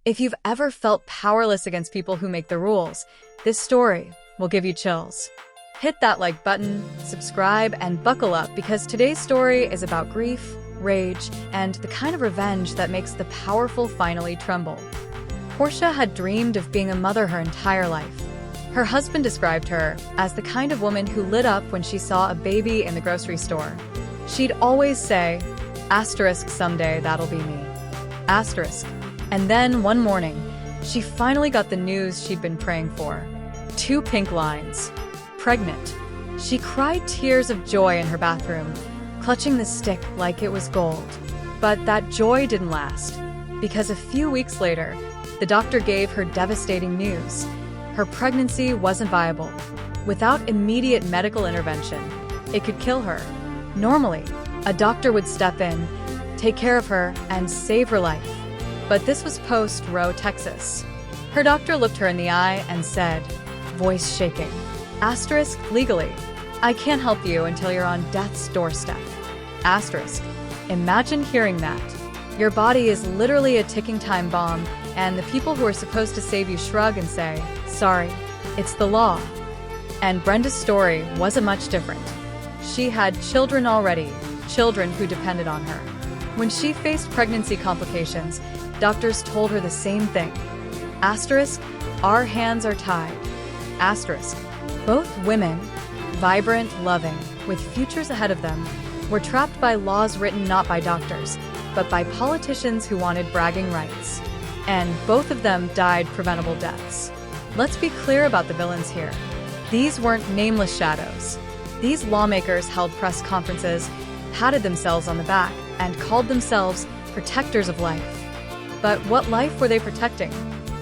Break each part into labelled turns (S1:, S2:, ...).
S1: If you've ever felt powerless against people who make the rules, this story will give you chills. Hit that like button, subscribe, and buckle up because today's story is about grief, rage, and the kind of revenge that makes the powerful finally tremble. Porsha had dreamed of being a mother her entire life. Her husband described her as the kind of woman who lit up when she saw a baby in the grocery store. She'd always say, "Someday that'll be me." And then one morning, she finally got the news she'd been praying for. 2 pink lines. Pregnant. She cried tears of joy in her bathroom, clutching the stick like it was gold. But that joy didn't last, because a few weeks later, the doctor gave her devastating news. Her pregnancy wasn't viable. Without immediate medical intervention, it could kill her. Normally, a doctor would step in, take care of her, and save her life. But this was post-Roe, Texas. Her doctor looked her in the eye and said, voice shaking, "Legally, I can't help you until you're on death's doorstep." Imagine hearing that. Your body is literally a ticking time bomb, and the people who are supposed to save you shrug and say, "Sorry, it's the law." And Brenda's story wasn't much different. She had children already, children who depended on her. When she faced pregnancy complications, doctors told her the same thing. Our hands are tied. Both women, vibrant, loving, with futures ahead of them, were trapped by laws written not by doctors, but by politicians who wanted bragging rights. And both of them died preventable deaths. Let's be clear about the villains here. These weren't nameless shadows. These lawmakers held press conferences, patted themselves on the back, and called themselves protectors of life. But what life were they protecting?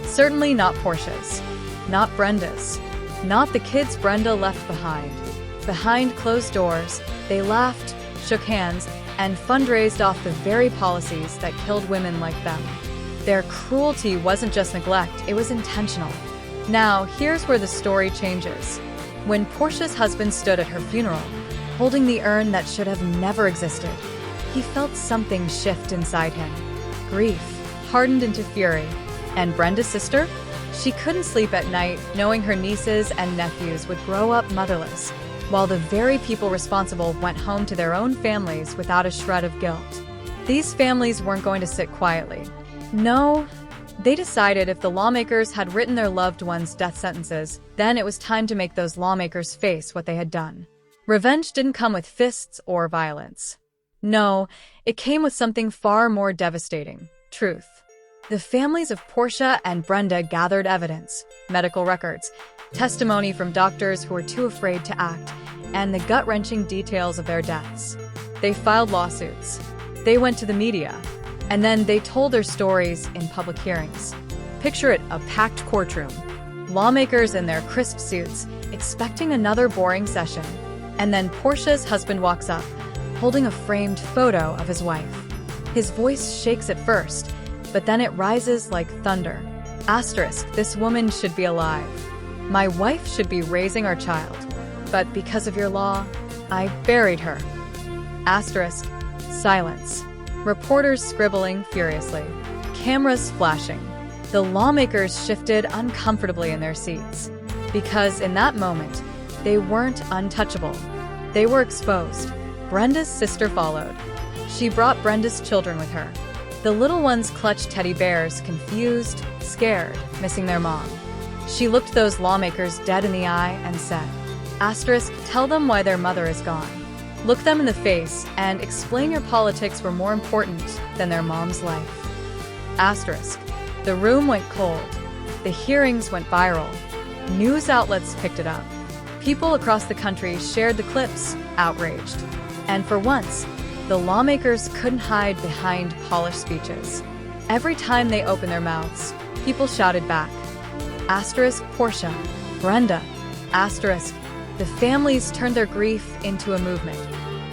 S1: Certainly not Porsha's, not Brenda's, not the kids Brenda left behind. Behind closed doors, they laughed, shook hands, and fundraised off the very policies that killed women like them. Their cruelty wasn't just neglect, it was intentional. Now, here's where the story changes. When Porsha's husband stood at her funeral, holding the urn that should have never existed, he felt something shift inside him. Grief hardened into fury. And Brenda's sister? She couldn't sleep at night knowing her nieces and nephews would grow up motherless, while the very people responsible went home to their own families without a shred of guilt. These families weren't going to sit quietly. No, they decided if the lawmakers had written their loved ones' death sentences, then it was time to make those lawmakers face what they had done. Revenge didn't come with fists or violence. No, it came with something far more devastating: truth. The families of Porsha and Brenda gathered evidence, medical records, testimony from doctors who were too afraid to act, and the gut-wrenching details of their deaths. They filed lawsuits. They went to the media. And then they told their stories in public hearings. Picture it, a packed courtroom. Lawmakers in their crisp suits, expecting another boring session. And then Porsha's husband walks up, holding a framed photo of his wife. His voice shakes at first, but then it rises like thunder. This woman should be alive. My wife should be raising our child. But because of your law, I buried her. Silence. Reporters scribbling furiously. Cameras flashing. The lawmakers shifted uncomfortably in their seats. Because in that moment, they weren't untouchable. They were exposed. Brenda's sister followed. She brought Brenda's children with her. The little ones clutched teddy bears, confused, scared, missing their mom. She looked those lawmakers dead in the eye and said, "Tell them why their mother is gone. Look them in the face and explain your politics were more important than their mom's life." The room went cold. The hearings went viral. News outlets picked it up. People across the country shared the clips, outraged. And for once, the lawmakers couldn't hide behind polished speeches. Every time they opened their mouths, people shouted back. Porsha, Brenda, The families turned their grief into a movement.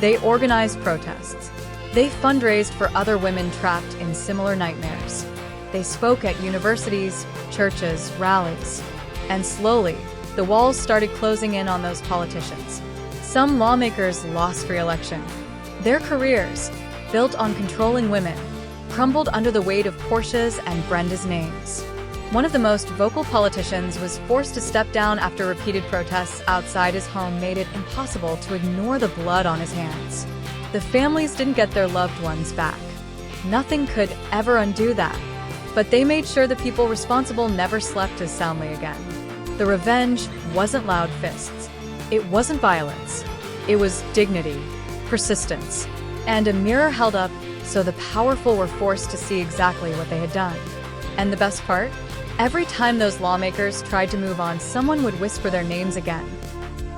S1: They organized protests. They fundraised for other women trapped in similar nightmares. They spoke at universities, churches, rallies. And slowly, the walls started closing in on those politicians. Some lawmakers lost re-election. Their careers, built on controlling women, crumbled under the weight of Porsha's and Brenda's names. One of the most vocal politicians was forced to step down after repeated protests outside his home made it impossible to ignore the blood on his hands. The families didn't get their loved ones back. Nothing could ever undo that. But they made sure the people responsible never slept as soundly again. The revenge wasn't loud fists. It wasn't violence. It was dignity, persistence, and a mirror held up so the powerful were forced to see exactly what they had done. And the best part? Every time those lawmakers tried to move on, someone would whisper their names again.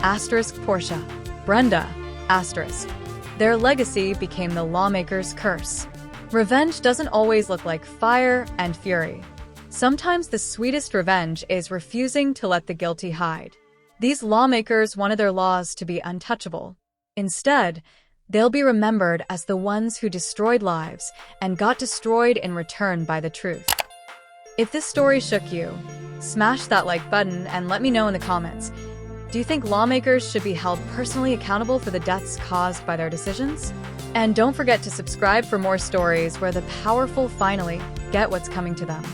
S1: Porsha, Brenda, Their legacy became the lawmakers' curse. Revenge doesn't always look like fire and fury. Sometimes the sweetest revenge is refusing to let the guilty hide. These lawmakers wanted their laws to be untouchable. Instead, they'll be remembered as the ones who destroyed lives and got destroyed in return by the truth. If this story shook you, smash that like button and let me know in the comments. Do you think lawmakers should be held personally accountable for the deaths caused by their decisions? And don't forget to subscribe for more stories where the powerful finally get what's coming to them.